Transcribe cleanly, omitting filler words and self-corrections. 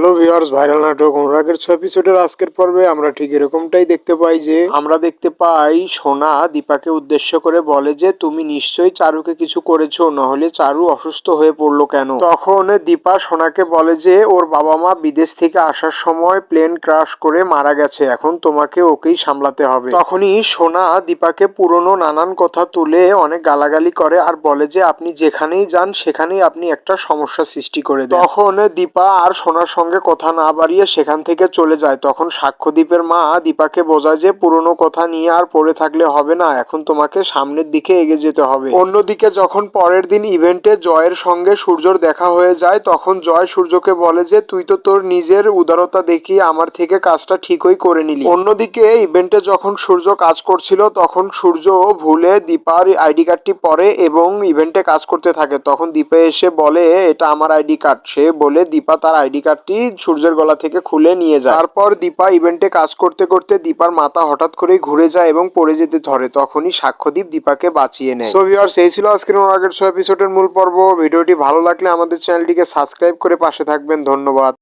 Hello viewers, viral নাটক অনুরাগের 6 এপিসোডের আজকের পর্বে আমরা ঠিক এরকমটাই দেখতে পাই যে সোনা দীপাকে উদ্দেশ্য করে বলে যে তুমি নিশ্চয়ই চারুকে কিছু করেছো, নাহলে চারু অসুস্থ হয়ে পড়লো কেন। তখন দীপা সোনাকে বলে যে ওর বাবা মা বিদেশ থেকে আসার সময় প্লেন ক্রাশ করে মারা গেছে, এখন তোমাকে ওকেই সামলাতে হবে। তখনই সোনা দীপাকে পুরনো নানান কথা তুলে অনেক গালাগালি করে আর বলে যে আপনি যেখানেই যান সেখানেই আপনি একটা সমস্যা সৃষ্টি করে দেন। তখন দীপা আর সোনার সঙ্গে কথা না বাড়িয়ে সেখান থেকে চলে যায়। তখন সাক্ষ্যদীপের মা দীপাকে বোঝায় যে পুরনো কথা নিয়ে আর পড়ে থাকলে হবে না, এখন তোমাকে সামনের দিকে এগিয়ে যেতে হবে। অন্যদিকে যখন পরের দিন ইভেন্টে জয়ের সঙ্গে সূর্যর দেখা হয়ে যায়, তখন জয় সূর্যকে বলে যে তুই তো তোর নিজের উদারতা দেখিয়ে আমার থেকে কাজটা ঠিকই করে নিলি। অন্যদিকে ইভেন্টে যখন সূর্য কাজ করছিল তখন সূর্য ভুলে দীপার আইডি কার্ডটি পরে এবং ইভেন্টে কাজ করতে থাকে। তখন দীপা এসে বলে এটা আমার আইডি কার্ড। সে বলে দীপা তার আইডি কার্ডটি সূর্যের গলা থেকে খুলে নিয়ে যায়। তারপর দীপা ইভেন্টে কাজ করতে করতে দীপার মাথা হঠাৎ করেই ঘুরে যায় এবং পড়ে যেতে ধরে। তখনই সাক্ষ্যদীপ দীপাকে বাঁচিয়ে নেয়। সো ভিউয়ার্স, এই ছিল আজকের অনুরাগের 6 এপিসোডের মূল পর্ব। ভিডিওটি ভালো লাগলে আমাদের চ্যানেলটিকে সাবস্ক্রাইব করে পাশে থাকবেন। ধন্যবাদ।